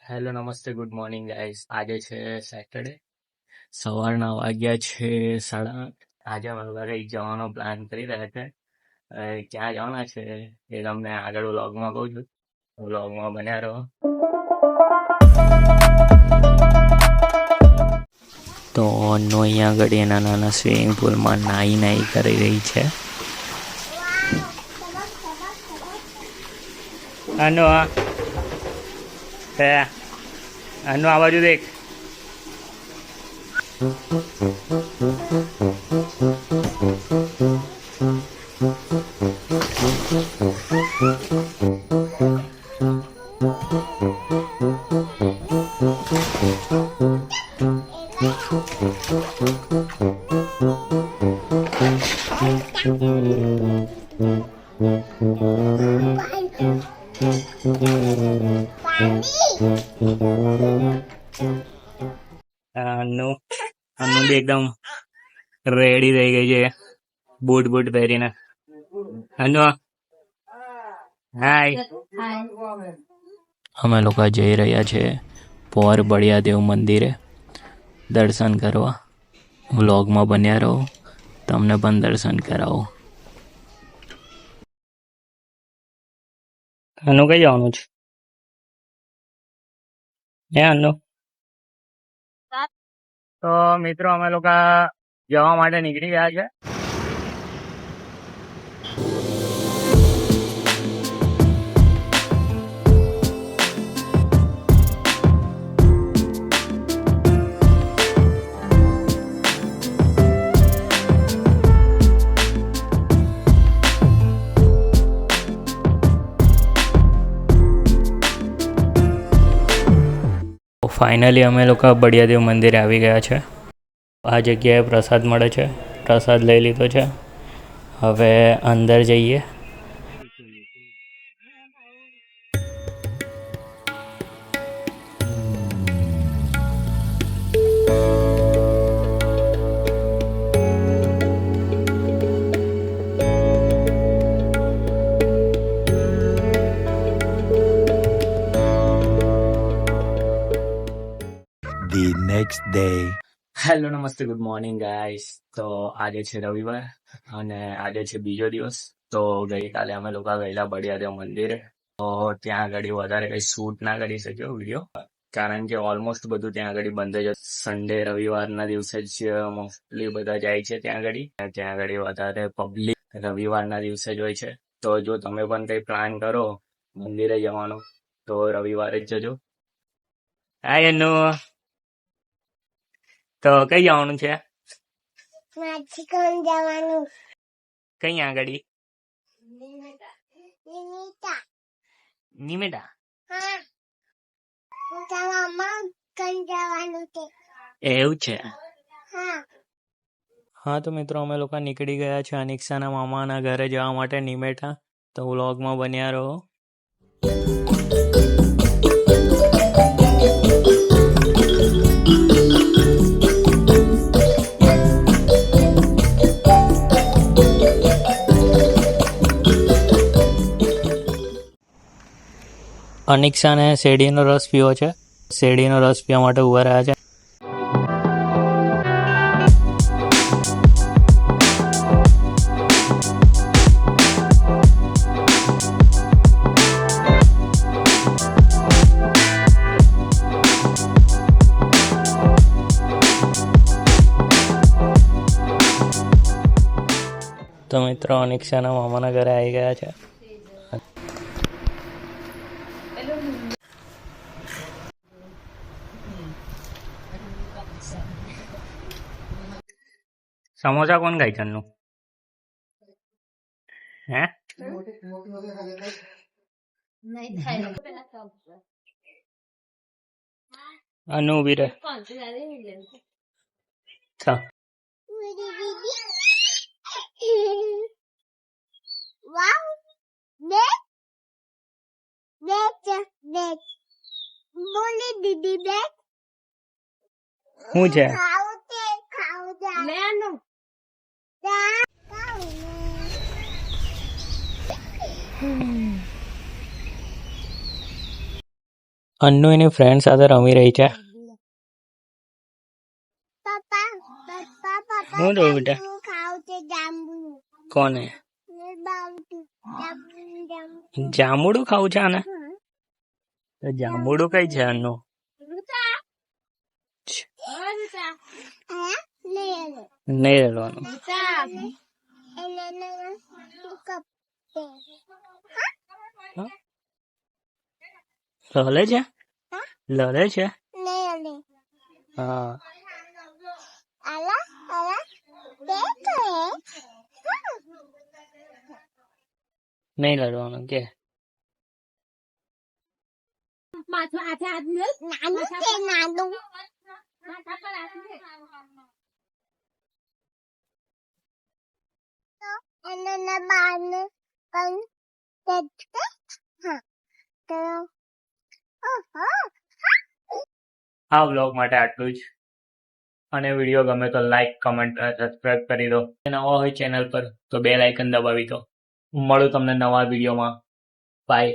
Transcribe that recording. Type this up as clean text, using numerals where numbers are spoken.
Hello નમસ્તે good morning guys. આજે છે સેટરડે, સવારના વાગ્યા છે 8:30. આજે અમે લોકો કંઈક જવાનો પ્લાન કરી રહ્યા છે. ક્યાં જવાના છે એ તમને આગળ વ્લોગમાં કહું છું. વ્લોગમાં બન્યા રહો. તો અન્નુ અહીંયા આગળ એના નાના સ્વિમિંગ પુલમાં નાઈ કરી રહી છે. અન્નુ અન્નુ આ બાજુ દેખ. અન્નુ બી એકદમ રેડી થઈ ગઈ છે બૂટ પહેરીને. અન્નુ હાય. અમે લોકો જઈ રહ્યા છે પોર બળિયાદેવ મંદિરે દર્શન કરવા. વ્લોગમાં બન્યા રહો, તમને પણ દર્શન કરાવો. અન્નુ કઈ જવાનું છે? અન્નુ તો મિત્રો અમે લોકો જવા માટે નીકળી ગયા છે. ફાઇનલી અમે લોકો બળિયાદેવ મંદિરે આવી ગયા છે. આ જગ્યાએ પ્રસાદ મળે છે, પ્રસાદ લઈ લીધો છે. હવે અંદર જઈએ. The next day. હેલો નમસ્તે ગુડ મોર્નિંગ ગાઈસ. તો આજે છે રવિવાર અને આજે છે બીજો દિવસ. તો ગઈકાલે અમે લોકો ગયેલા બળિયાદેવ મંદિરે. તો ત્યાં આગળ વધારે કઈ શૂટ ના કરી શક્યો વિડીયો, કારણ કે ઓલમોસ્ટ બધું ત્યાં આગળ બંધ જ. સન્ડે રવિવારના દિવસે જ મોસ્ટલી બધા જાય છે ત્યાં આગળ વધારે પબ્લિક રવિવારના દિવસે જ હોય છે. તો જો તમે પણ કઈ પ્લાન કરો મંદિરે જવાનો તો રવિવારે જ જજો. હાય અન્નુ, તો કઈ જવાનું છે? જવાનું કઈ આગળ? નિમેટા. હા જવાનું છે. એવું છે? હા હા તો મિત્રો અમે લોકો નીકળી ગયા છે અનિક્ષાના મામાના ઘરે જવા માટે નિમેટા. તો વ્લોગમાં બન્યા રહો. અનિક્ષાને શેરડીનો રસ પીવો છે. શેરડીનો રસ પીવા માટે ઉભા રહ્યા છે. તો મિત્રો અનિક્ષાના મામાના ઘરે આવી ગયા છે. સમોસા કોણ ખાય છે? હે અનુ ઉભી રહે. વાવ દેખ દેખ દેખ બોલી દીદી દેખ શું છે? ખાવ મેનું અન્નુ એની ફ્રેન્ડ સાથે રમી રહી છે. પપ્પા પપ્પા પપ્પા શું થયું બેટા? જાંબુ ખાવ છે જાંબુ કોને? ને બાવટી જાંબુ જાંબુ જાંબુડું ખાવું છે આને? હમ. તો જાંબુડું કઈ છે અન્નુ? આ લે નહીં રડવાનું. એને કપ લડે છે? લડે છે? લે લે હા. આલા આલા દેખે નહીં લડવાનું કે નાનું છે નાનું એને ના બાને કન દેખતે હા તો ઓહો આ વ્લોગ માટે આટલું જ. અને વિડીયો ગમે તો લાઈક કમેન્ટ અને સબસ્ક્રાઇબ કરી દો. નવા હોય ચેનલ પર તો બેલ આઇકન દબાવી દો. મળું તમને નવા વિડીયોમાં. બાય.